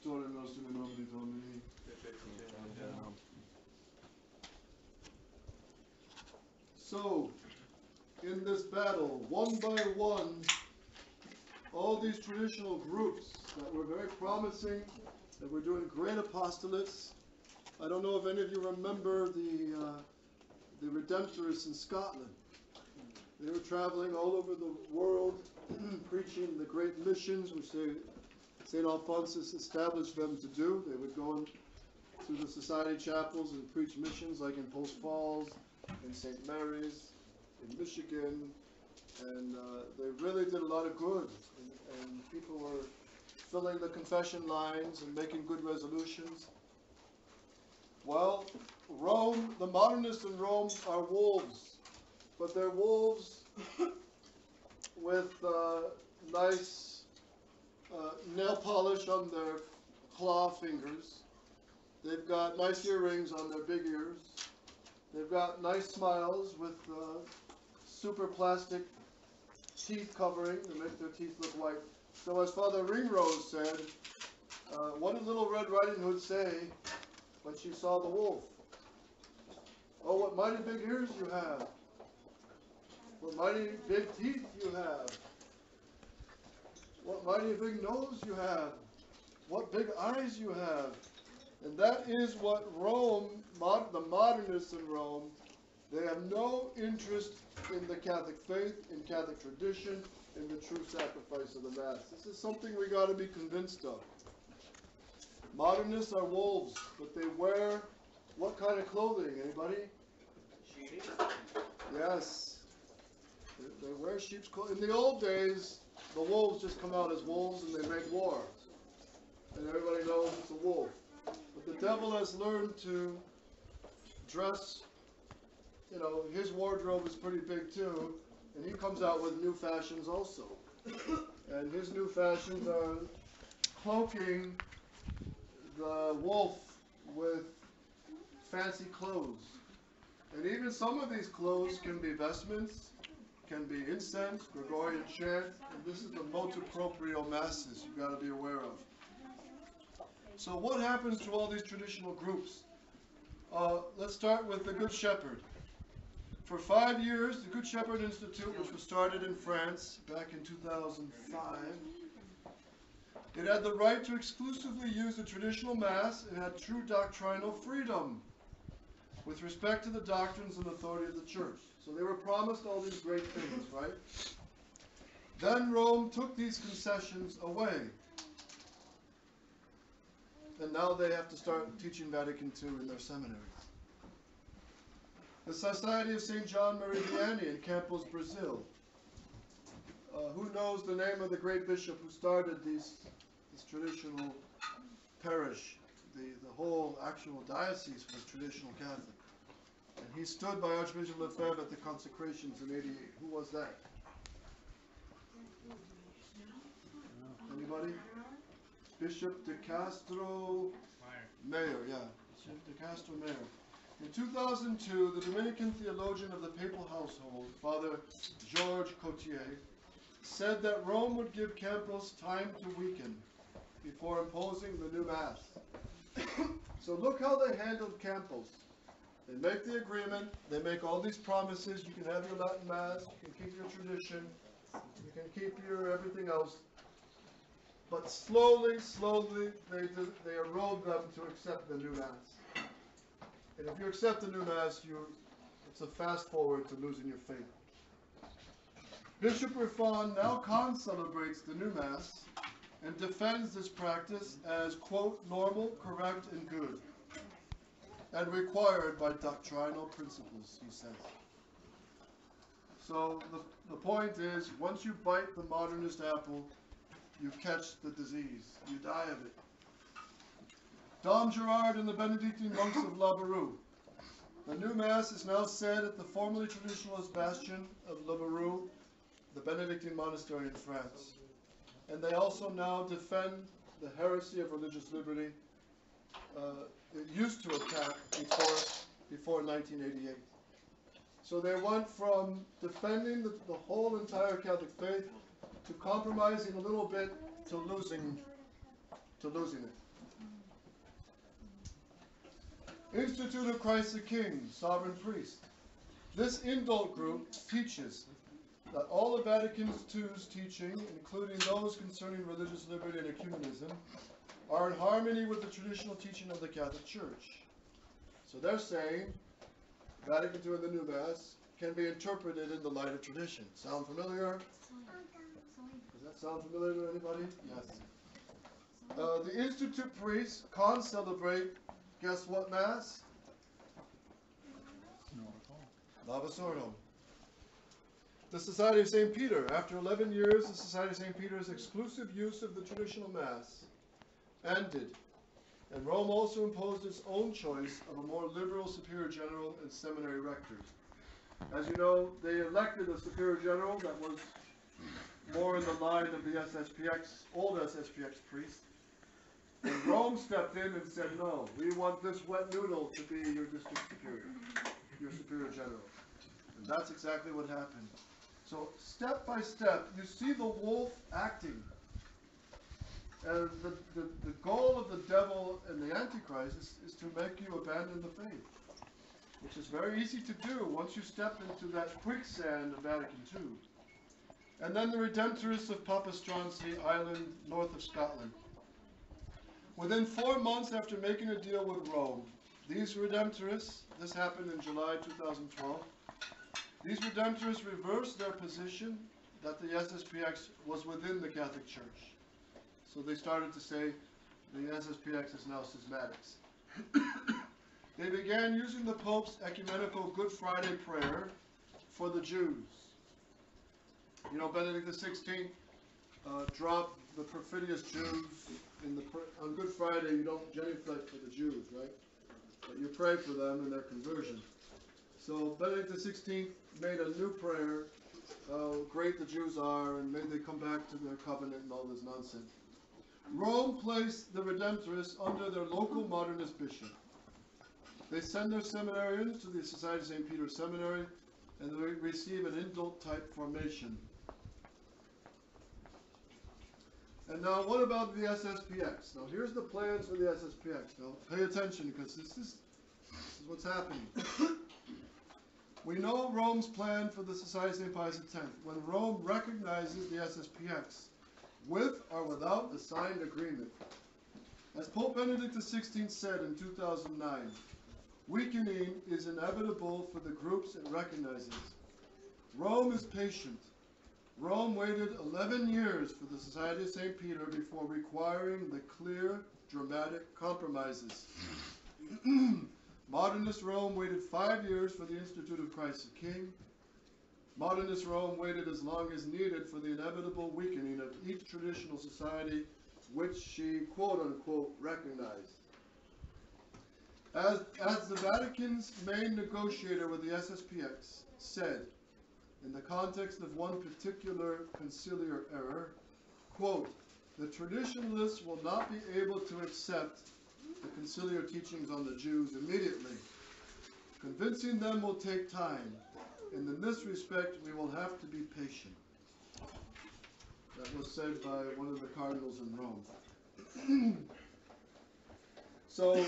Pastore nostro in nomine Domini. So, in this battle, one by one, all these traditional groups that were very promising, that were doing great apostolates. I don't know if any of you remember the Redemptorists in Scotland. They were traveling all over the world, preaching the great missions which St. Alphonsus established them to do. They would go to the society chapels and preach missions like in Post Falls, in St. Mary's, in Michigan, and they really did a lot of good. And people were filling the confession lines and making good resolutions. Well, Rome, the modernists in Rome are wolves, but they're wolves with nice nail polish on their claw fingers. They've got nice earrings on their big ears. They've got nice smiles with super plastic teeth covering to make their teeth look white. So as Father Ringrose said, what did Little Red Riding Hood say when she saw the wolf? Oh, what mighty big ears you have. What mighty big teeth you have. What mighty big nose you have. What big eyes you have. And that is what Rome, the modernists in Rome, they have no interest in the Catholic faith, in Catholic tradition, in the true sacrifice of the Mass. This is something we got to be convinced of. Modernists are wolves, but they wear what kind of clothing? Anybody? Sheep. Yes. They wear sheep's clothing. In the old days, the wolves just come out as wolves and they make war. And everybody knows it's a wolf. But the devil has learned to dress, his wardrobe is pretty big too, and he comes out with new fashions also. And his new fashions are cloaking the wolf with fancy clothes. And even some of these clothes can be vestments, can be incense, Gregorian chant, and this is the Motu Proprio masses you've got to be aware of. So what happens to all these traditional groups? Let's start with the Good Shepherd. For 5 years, the Good Shepherd Institute, which was started in France back in 2005, it had the right to exclusively use the traditional Mass and had true doctrinal freedom with respect to the doctrines and authority of the Church. So they were promised all these great things, right? Then Rome took these concessions away. And now they have to start teaching Vatican II in their seminaries. The Society of St. John Meridiani in Campos, Brazil. Who knows the name of the great bishop who started this traditional parish? The whole actual diocese was traditional Catholic. And he stood by Archbishop Lefebvre at the consecrations in '88. Who was that? Anybody? Bishop de Castro Mayer, yeah. Bishop de Castro Mayer. In 2002, the Dominican theologian of the papal household, Father Georges Cotier, said that Rome would give Campos time to weaken before imposing the new Mass. So look how they handled Campos. They make the agreement, they make all these promises, you can have your Latin Mass, you can keep your tradition, you can keep your everything else. But slowly, they erode them to accept the new Mass. And if you accept the new Mass, it's a fast forward to losing your faith. Bishop Rifan now celebrates the new Mass and defends this practice as, quote, normal, correct, and good, and required by doctrinal principles, he says. So the point is, once you bite the modernist apple, you catch the disease. You die of it. Dom Gerard and the Benedictine monks of La Barou. The new Mass is now said at the formerly traditionalist bastion of La Barou, the Benedictine monastery in France. And they also now defend the heresy of religious liberty it used to attack before 1988. So they went from defending the whole entire Catholic faith to compromising a little bit to losing it. Institute of Christ the King, Sovereign Priest. This indult group teaches that all of Vatican II's teaching, including those concerning religious liberty and ecumenism, are in harmony with the traditional teaching of the Catholic Church. So they're saying Vatican II and the New Mass can be interpreted in the light of tradition. Sound familiar? Does that sound familiar to anybody? Yes. The Institute priests celebrate, guess what Mass? Novus Ordo. The Society of St. Peter. After 11 years, the Society of St. Peter's exclusive use of the traditional Mass ended, and Rome also imposed its own choice of a more liberal Superior General and Seminary Rector. As you know, they elected a Superior General that was more in the line of the Sspx, old Sspx priests. And Rome stepped in and said, no, we want this wet noodle to be your district superior, your Superior General. And that's exactly what happened. So step by step, you see the wolf acting. And the goal of the devil and the Antichrist is to make you abandon the faith, which is very easy to do once you step into that quicksand of Vatican II. And then the Redemptorists of Papastranzi Island, north of Scotland. Within 4 months after making a deal with Rome, these Redemptorists, this happened in July 2012, these Redemptorists reversed their position that the Sspx was within the Catholic Church. So they started to say the Sspx is now schismatics. They began using the Pope's ecumenical Good Friday prayer for the Jews. You know, Benedict XVI dropped the perfidious Jews on Good Friday. You don't genuflect for the Jews, right? But you pray for them and their conversion. So Benedict XVI made a new prayer, how great the Jews are, and may they come back to their covenant and all this nonsense. Rome placed the Redemptorists under their local modernist bishop. They send their seminarians to the Society of St. Peter Seminary, and they receive an indult type formation. And now, what about the Sspx? Now, here's the plans for the Sspx. Now, pay attention, because this is what's happening. We know Rome's plan for the Society of St. Pius X. When Rome recognizes the Sspx, with or without a signed agreement. As Pope Benedict XVI said in 2009, weakening is inevitable for the groups it recognizes. Rome is patient. Rome waited 11 years for the Society of St. Peter before requiring the clear, dramatic compromises. Modernist Rome waited 5 years for the Institute of Christ the King. Modernist Rome waited as long as needed for the inevitable weakening of each traditional society which she, quote-unquote, recognized. As the Vatican's main negotiator with the Sspx said, in the context of one particular conciliar error, quote, the traditionalists will not be able to accept the conciliar teachings on the Jews immediately. Convincing them will take time, and in this respect we will have to be patient. That was said by one of the cardinals in Rome. So,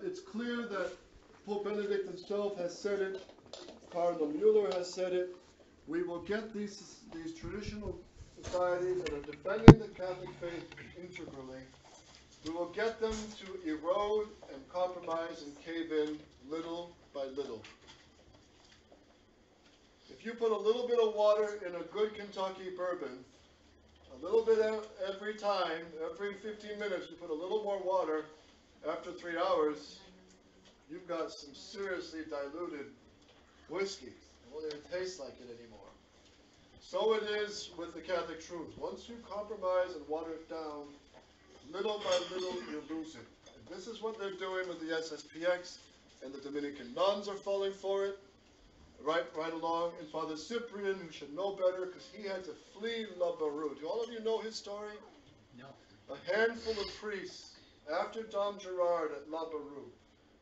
it's clear that Pope Benedict himself has said it, Cardinal Mueller has said it, we will get these traditional societies that are defending the Catholic faith integrally, we will get them to erode and compromise and cave in little by little. If you put a little bit of water in a good Kentucky bourbon, a little bit every time, every 15 minutes, you put a little more water, after 3 hours, you've got some seriously diluted whiskey. It won't even taste like it anymore. So it is with the Catholic truth. Once you compromise and water it down, little by little you lose it. And this is what they're doing with the Sspx, and the Dominican nuns are falling for it, right along. And Father Cyprian, who should know better, because he had to flee La Barou. Do all of you know his story? No. A handful of priests, after Dom Gerard at La Barou.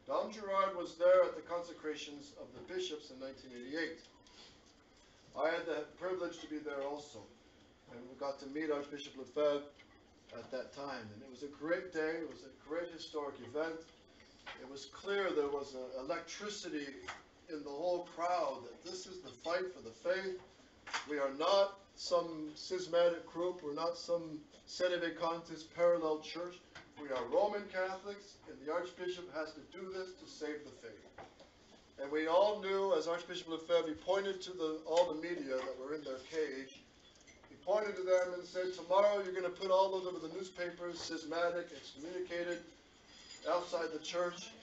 Dom Gerard was there at the consecrations of the bishops in 1988. I had the privilege to be there also, and we got to meet Archbishop Lefebvre at that time, and it was a great day. It was a great historic event, it was clear there was electricity in the whole crowd, that this is the fight for the faith. We are not some schismatic group, we're not some sedevacantist parallel church. We are Roman Catholics, and the Archbishop has to do this to save the faith. And we all knew, as Archbishop Lefebvre, he pointed to all the media that were in their cage. He pointed to them and said, tomorrow you're going to put all those over the newspapers, schismatic, excommunicated, outside the church.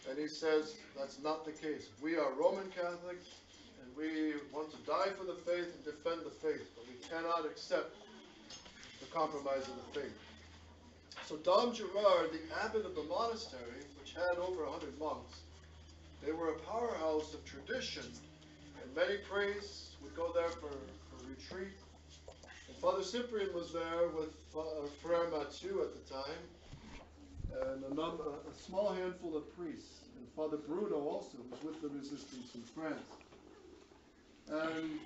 And he says, that's not the case. We are Roman Catholics, and we want to die for the faith and defend the faith, but we cannot accept the compromise of the faith. So Dom Gerard, the abbot of the monastery, which had over 100 monks, they were a powerhouse of tradition, and many priests would go there for retreat. And Father Cyprian was there with Frere Mathieu at the time, and a small handful of priests. And Father Bruno also was with the resistance in France. And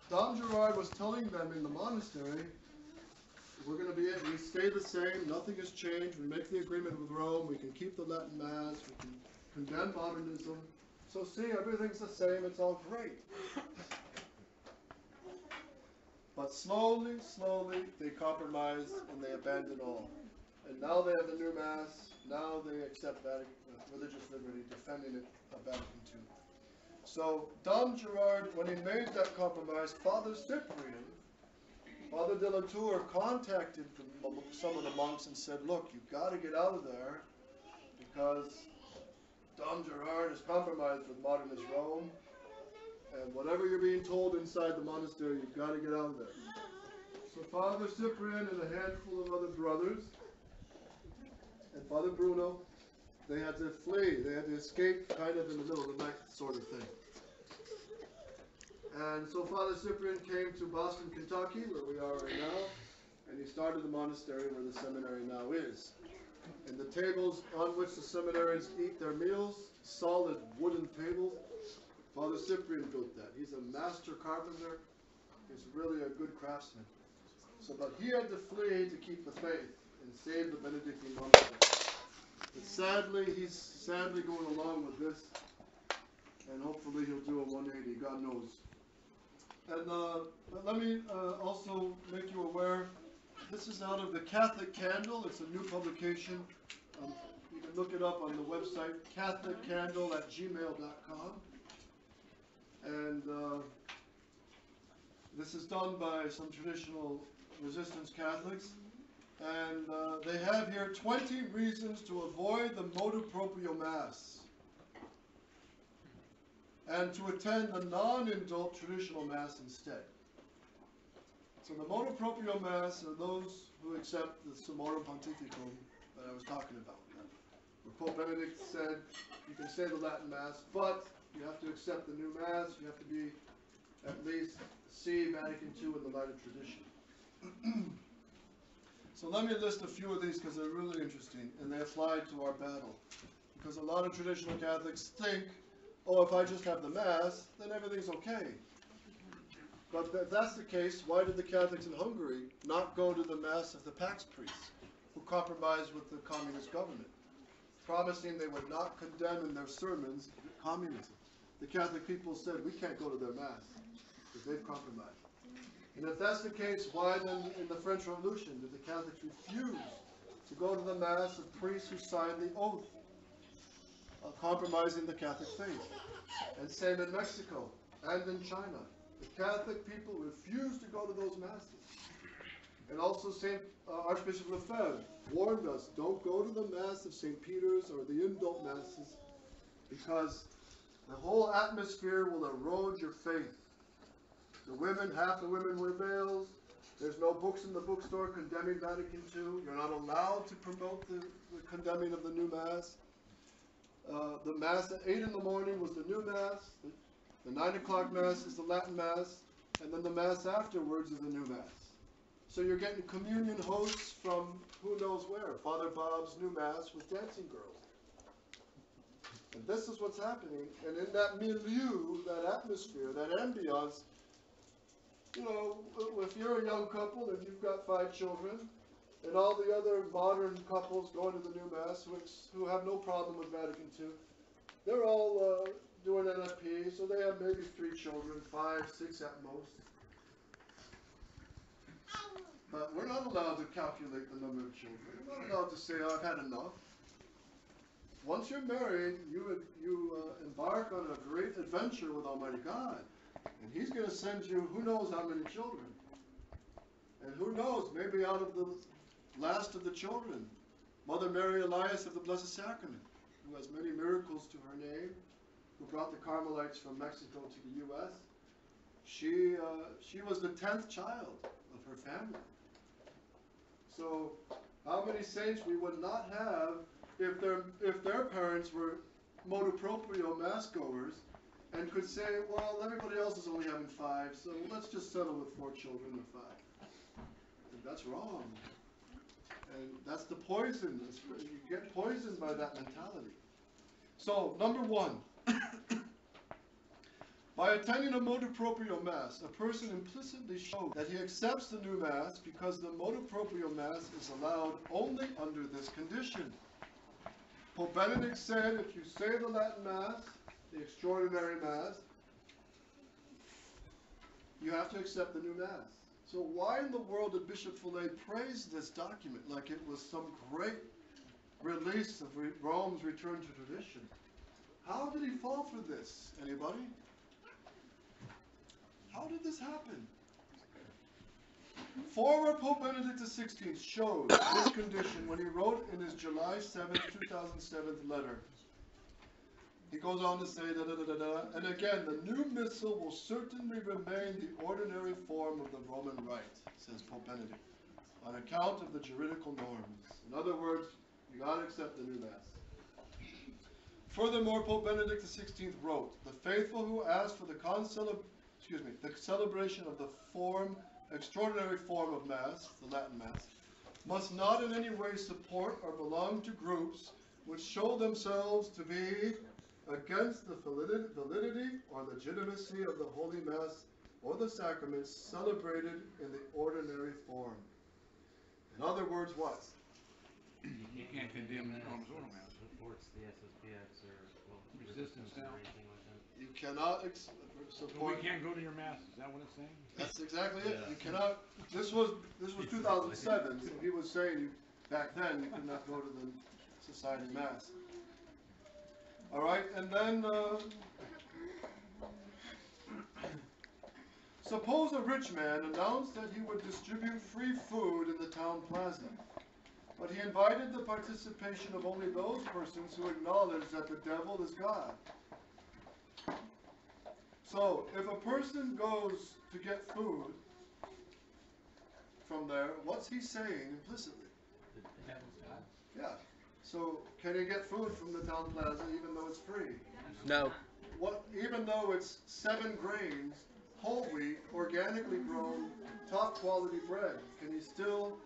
Dom Gerard was telling them in the monastery, we stay the same, nothing has changed, we make the agreement with Rome, we can keep the Latin Mass, we can condemn modernism. So see, everything's the same, it's all great. But slowly, they compromised and they abandoned all. And now they have the new Mass, now they accept religious liberty, defending it at Vatican II. So Dom Gerard, when he made that compromise, Father Cyprian, Father de la Tour contacted some of the monks and said, look, you've got to get out of there because Dom Gerard has compromised with modernist Rome, and whatever you're being told inside the monastery, you've got to get out of there. So Father Cyprian and a handful of other brothers, and Father Bruno, they had to flee, they had to escape kind of in the middle of the night sort of thing. And so Father Cyprian came to Boston, Kentucky, where we are right now, and he started the monastery where the seminary now is. And the tables on which the seminaries eat their meals, solid wooden tables, Father Cyprian built that. He's a master carpenter. He's really a good craftsman. So, but he had to flee to keep the faith and save the Benedictine monastery. But sadly, he's sadly going along with this, and hopefully he'll do a 180, God knows. And but let me also make you aware, this is out of the Catholic Candle. It's a new publication. You can look it up on the website, catholiccandle@gmail.com. And this is done by some traditional resistance Catholics. And they have here 20 reasons to avoid the Motu Proprio Mass and to attend the non-indult traditional Mass instead. So the Motu Proprio Mass are those who accept the Summorum Pontificum that I was talking about. Where Pope Benedict said you can say the Latin Mass, but you have to accept the new Mass, you have to be at least see Vatican II in the light of tradition. So let me list a few of these because they're really interesting and they apply to our battle. Because a lot of traditional Catholics think, oh, if I just have the Mass, then everything's okay. But if that's the case, why did the Catholics in Hungary not go to the Mass of the Pax priests, who compromised with the communist government, promising they would not condemn in their sermons communism? The Catholic people said, we can't go to their Mass, because they've compromised. And if that's the case, why then in the French Revolution did the Catholics refuse to go to the Mass of priests who signed the oath of compromising the Catholic faith? And same in Mexico and in China. The Catholic people refused to go to those Masses. And also Archbishop Lefebvre warned us, don't go to the Mass of St. Peter's or the indult Masses, because the whole atmosphere will erode your faith. The women, half the women wear veils. There's no books in the bookstore condemning Vatican II. You're not allowed to promote the condemning of the new Mass. The Mass at 8 in the morning was the new Mass. The 9 o'clock Mass is the Latin Mass. And then the Mass afterwards is the new Mass. So you're getting communion hosts from who knows where. Father Bob's new Mass with dancing girls. And this is what's happening. And in that milieu, that atmosphere, that ambiance, you know, if you're a young couple and you've got 5 children, and all the other modern couples going to the new Mass, who have no problem with Vatican II, they're all doing NFP, so they have maybe 3 children, 5, 6 at most. But we're not allowed to calculate the number of children. We're not allowed to say, oh, I've had enough. Once you're married, you embark on a great adventure with Almighty God. And He's going to send you who knows how many children. And who knows, maybe out of the last of the children, Mother Mary Elias of the Blessed Sacrament, who has many miracles to her name, who brought the Carmelites from Mexico to the U.S. She was the 10th child of her family. So how many saints we would not have if their parents were Motu Proprio Mass goers and could say, well, everybody else is only having 5, so let's just settle with 4 children or 5. And that's wrong. And that's the poison. You get poisoned by that mentality. So, number 1. By attending a Motu Proprio Mass, a person implicitly shows that he accepts the new Mass because the Motu Proprio Mass is allowed only under this condition. Pope Benedict said, if you say the Latin Mass, the extraordinary Mass, you have to accept the new Mass. So why in the world did Bishop Follet praise this document like it was some great release of Rome's return to tradition? How did he fall for this? Anybody? How did this happen? Former Pope Benedict XVI showed this condition when he wrote in his July 7, 2007 letter. He goes on to say, and again, the new missal will certainly remain the ordinary form of the Roman Rite, says Pope Benedict, on account of the juridical norms. In other words, you got to accept the new Mass. Furthermore, Pope Benedict XVI wrote, the faithful who ask for the celebration of the extraordinary form of Mass, the Latin Mass, must not in any way support or belong to groups which show themselves to be against the validity or legitimacy of the Holy Mass or the sacraments celebrated in the ordinary form. In other words, what? You can't condemn the Roman Mass. Supports the Sspx or Resistance now. or anything like that. You cannot So support. we can't go to your Mass, is that what it's saying? That's exactly it. Yeah. You cannot. This was 2007, so he was saying back then you could not go to the Society Mass. All right, and then suppose a rich man announced that he would distribute free food in the town plaza, but he invited the participation of only those persons who acknowledge that the devil is God. So, if a person goes to get food from there, what's he saying implicitly? The devil's God. Yeah. So, can he get food from the town plaza even though it's free? No. Even though it's 7 grains, whole wheat, organically grown, top quality bread, can he still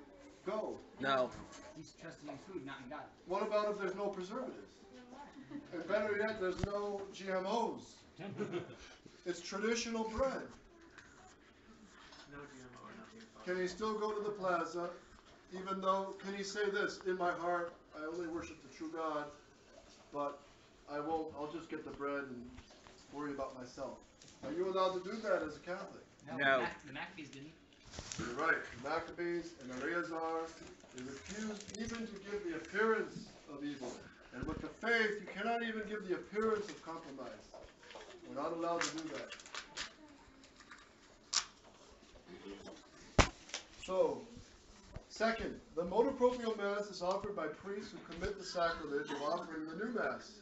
go? No. He's trusting in food, not in God. What about if there's no preservatives? And better yet, there's no GMOs. It's traditional bread. No GMO or nothing. Can he still go to the plaza, even though, can he say this, in my heart, I only worship the true God, but I'll just get the bread and worry about myself. Are you allowed to do that as a Catholic? No. The Maccabees didn't. You're right. The Maccabees and Eleazar, they refused even to give the appearance of evil. And with the faith, you cannot even give the appearance of compromise. We're not allowed to do that. So, second, the Motu Proprio Mass is offered by priests who commit the sacrilege of offering the new Mass.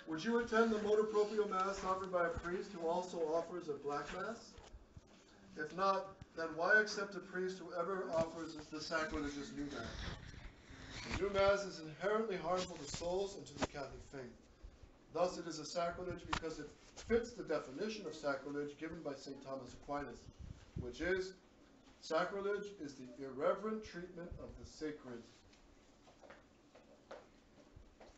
Would you attend the Motu Proprio Mass offered by a priest who also offers a black Mass? If not, then why accept a priest who ever offers the sacrilege's new Mass? The new Mass is inherently harmful to souls and to the Catholic faith. Thus it is a sacrilege because it fits the definition of sacrilege given by St. Thomas Aquinas, which is, sacrilege is the irreverent treatment of the sacred.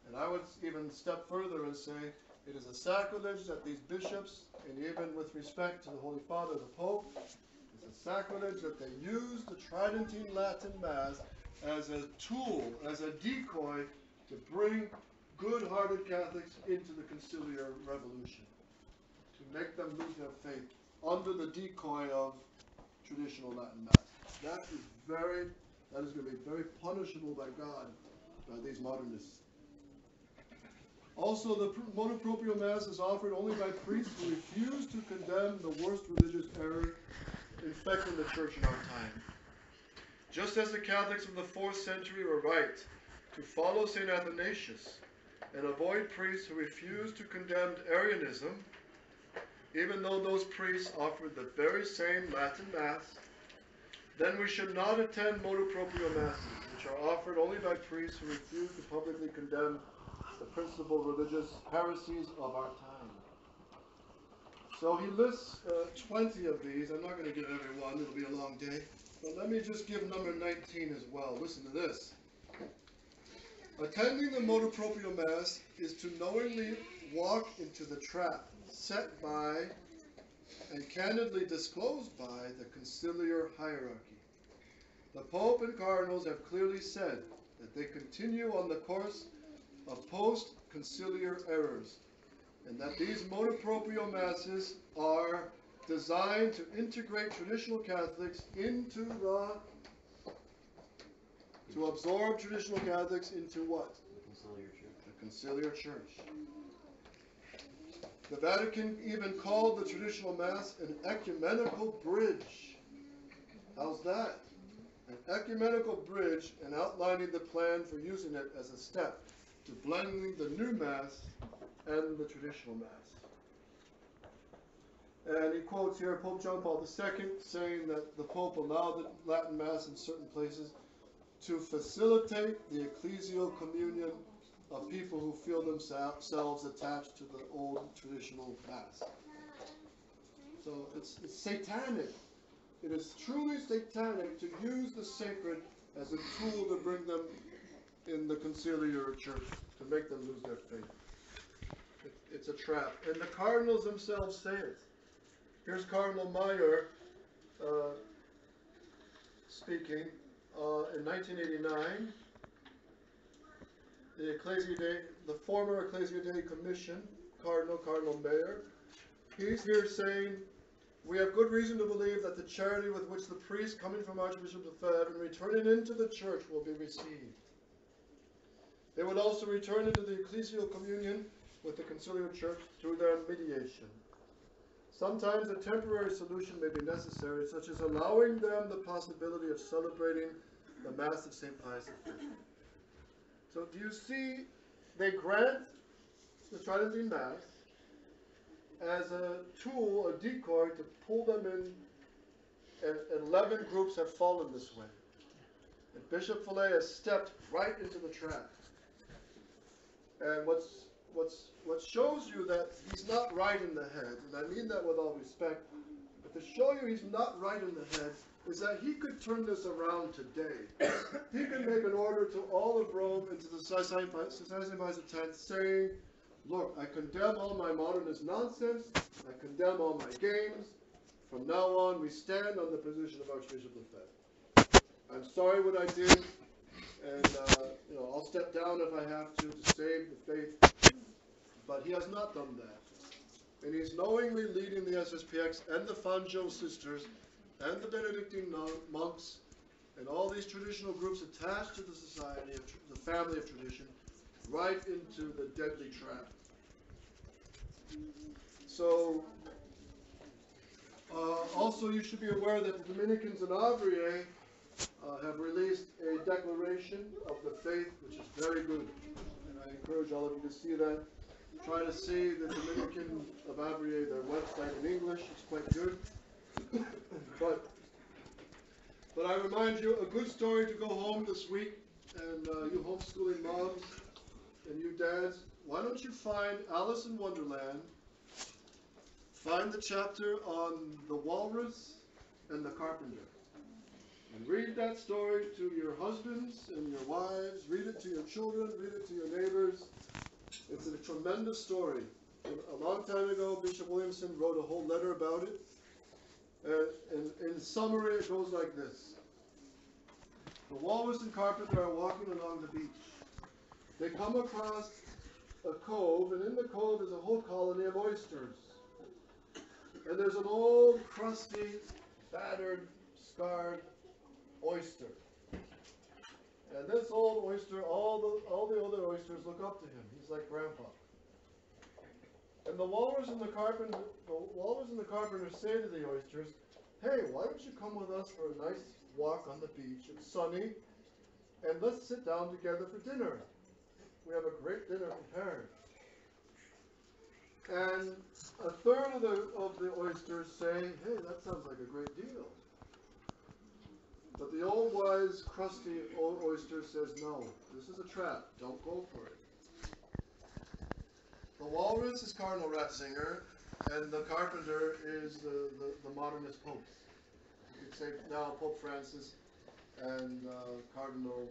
And I would even step further and say, it is a sacrilege that these bishops, and even with respect to the Holy Father, the Pope, is a sacrilege that they use the Tridentine Latin Mass as a tool, as a decoy to bring good-hearted Catholics into the conciliar revolution, to make them lose their faith under the decoy of traditional Latin Mass. That is going to be very punishable by God, by these modernists. Also, the Motu Proprio Mass is offered only by priests who refuse to condemn the worst religious error infecting the Church in our time. Just as the Catholics of the 4th century were right to follow St. Athanasius and avoid priests who refused to condemn Arianism, even though those priests offered the very same Latin Mass, then we should not attend Motu Proprio Masses, which are offered only by priests who refuse to publicly condemn the principal religious heresies of our time. So he lists 20 of these. I'm not going to give every one. It'll be a long day. But let me just give number 19 as well. Listen to this. Attending the Motu Proprio Mass is to knowingly walk into the trap set by and candidly disclosed by the conciliar hierarchy. The Pope and Cardinals have clearly said that they continue on the course of post-conciliar errors, and that these Motu Proprio Masses are designed to integrate traditional Catholics to absorb traditional Catholics into what? The conciliar church. The Vatican even called the traditional Mass an ecumenical bridge. How's that? An ecumenical bridge, and outlining the plan for using it as a step to blending the new Mass and the traditional Mass. And he quotes here Pope John Paul II saying that the Pope allowed the Latin Mass in certain places to facilitate the ecclesial communion of people who feel themselves attached to the old traditional Mass. So it's satanic. It is truly satanic to use the sacred as a tool to bring them in the conciliar church, to make them lose their faith. It's a trap. And the cardinals themselves say it. Here's Cardinal Meyer speaking in 1989. The former Ecclesia Dei Commission, Cardinal Meyer, he's here saying, we have good reason to believe that the charity with which the priests coming from Archbishop Lefebvre and returning into the church will be received. They would also return into the ecclesial communion with the conciliar church through their mediation. Sometimes a temporary solution may be necessary, such as allowing them the possibility of celebrating the Mass of St. Pius V. So do you see, they grant the Tridentine Mass as a tool, a decoy to pull them in, and 11 groups have fallen this way. And Bishop Fillet has stepped right into the trap. And what shows you that he's not right in the head, and I mean that with all respect, but to show you he's not right in the head is that he could turn this around today. He could make an order to all of Rome and to the Society of Pius X saying, look, I condemn all my modernist nonsense, I condemn all my games. From now on, we stand on the position of Archbishop Lefebvre. I'm sorry what I did, and I'll step down if I have to save the faith. But he has not done that. And he's knowingly leading the Sspx and the Fangio sisters and the Benedictine monks and all these traditional groups attached to the society, the family of tradition, right into the deadly trap. So, also you should be aware that the Dominicans in Avrier have released a declaration of the faith, which is very good. And I encourage all of you to see that. Try to see the Dominican of Avrier, their website in English. It's quite good. But I remind you, a good story to go home this week, and you homeschooling moms and you dads, why don't you find Alice in Wonderland, find the chapter on the walrus and the carpenter, and read that story to your husbands and your wives, read it to your children, read it to your neighbors. It's a tremendous story. A long time ago, Bishop Williamson wrote a whole letter about it, In summary, it goes like this. The walrus and carpenter are walking along the beach. They come across a cove, and in the cove is a whole colony of oysters. And there's an old, crusty, battered, scarred oyster. And this old oyster, all the other oysters look up to him. He's like Grandpa. And the walrus and the carpenter say to the oysters, "Hey, why don't you come with us for a nice walk on the beach? It's sunny, and let's sit down together for dinner. We have a great dinner prepared." And a third of the oysters say, "Hey, that sounds like a great deal." But the old wise, crusty old oyster says, "No, this is a trap. Don't go for it." The walrus is Cardinal Ratzinger, and the carpenter is the modernist popes. You could say now Pope Francis and Cardinal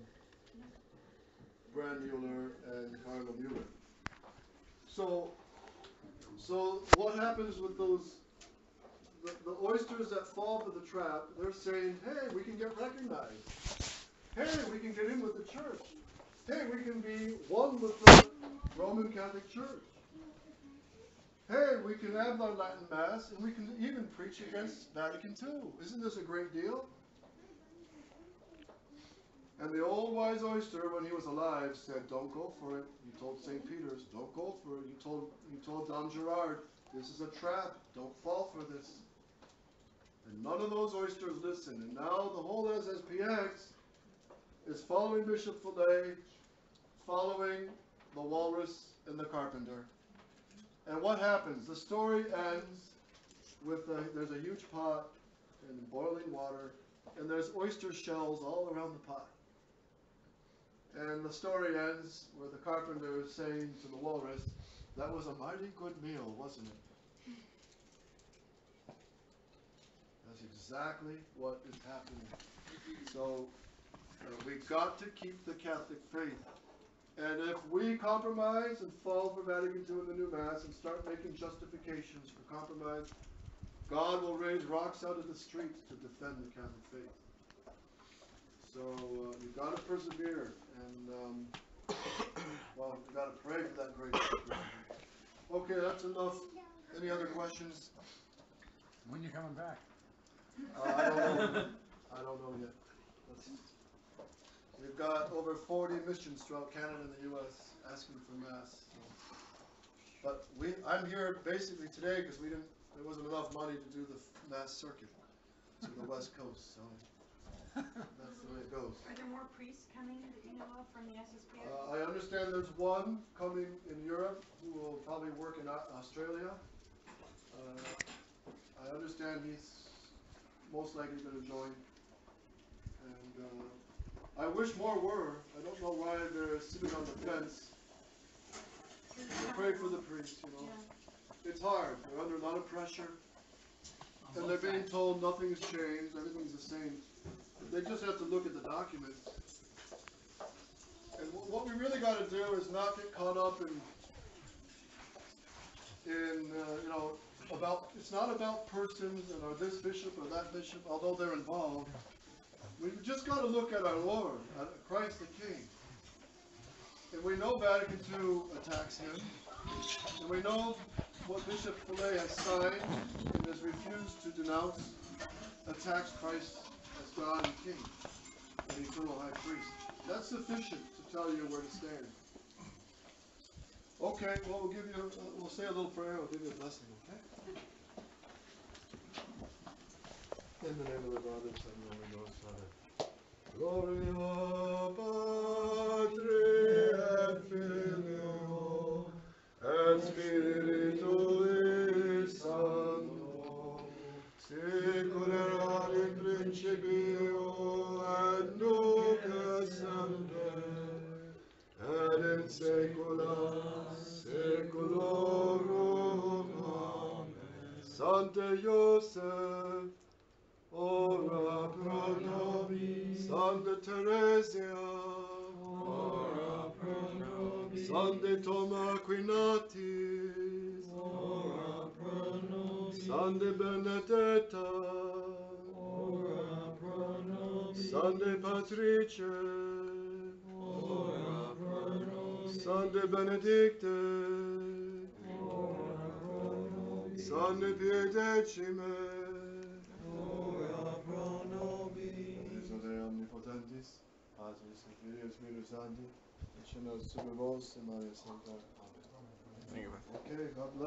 Brandmuller and Cardinal Muller. So what happens with those, the oysters that fall for the trap, they're saying, "Hey, we can get recognized. Hey, we can get in with the church. Hey, we can be one with the Roman Catholic Church. Hey, we can have our Latin Mass, and we can even preach against Vatican II. Isn't this a great deal?" And the old wise oyster, when he was alive, said, "Don't go for it." He told St. Peter's, "Don't go for it." He told Don Gerard, "This is a trap. Don't fall for this." And none of those oysters listened. And now the whole SSPX is following Bishop Fillet, following the walrus and the carpenter. And what happens? The story ends with there's a huge pot and boiling water, and there's oyster shells all around the pot. And the story ends with the carpenter is saying to the walrus, "That was a mighty good meal, wasn't it?" That's exactly what is happening. So we've got to keep the Catholic faith. And if we compromise and fall for Vatican II in the new Mass and start making justifications for compromise, God will raise rocks out of the streets to defend the Catholic faith. So you've got to persevere, and well, you've got to pray for that grace. Okay, that's enough. Any other questions? When you coming back? I don't know. I don't know yet. We've got over 40 missions throughout Canada and the U.S. asking for Mass. So. But I'm here basically today because there wasn't enough money to do the Mass circuit to the West Coast. So that's the way it goes. Are there more priests coming that you know of from the SSPX? I understand there's one coming in Europe who will probably work in Australia. I understand he's most likely going to join. And I wish more were. I don't know why they're sitting on the fence. They pray for the priests, you know. Yeah. It's hard. They're under a lot of pressure. And they're being told nothing's changed, everything's the same. They just have to look at the documents. And what we really got to do is not get caught up in you know, it's not about persons and or this bishop or that bishop, although they're involved. We've just got to look at our Lord, at Christ the King. And we know Vatican II attacks him. And we know what Bishop Fillet has signed and has refused to denounce, attacks Christ as God and King, and eternal high priest. That's sufficient to tell you where to stand. Okay, well, we'll say a little prayer, we'll give you a blessing, okay? In the name of the Father, Son, and Holy Ghost, Father. Gloria Patri et Filio et Spiritui Sancto, sicut erat in principio et nunc et semper, et in saecula saeculorum. Amen. Sancte Joseph, ora pro nobis. Sancta Theresia, ora pro nobis. Sancte Thoma Aquinatis, ora pro nobis. Sande Benedetta, ora pro nobis, Sande Patrice, ora pro nobis, Sande Benedicte, ora pro nobis, Sande Piedecime, ora pro nobis. Miserere omnipotentis, Patris et Filius Spiritus Sancti, et super vos, et Maria Sancta. Amen. Thank you. Okay, God bless.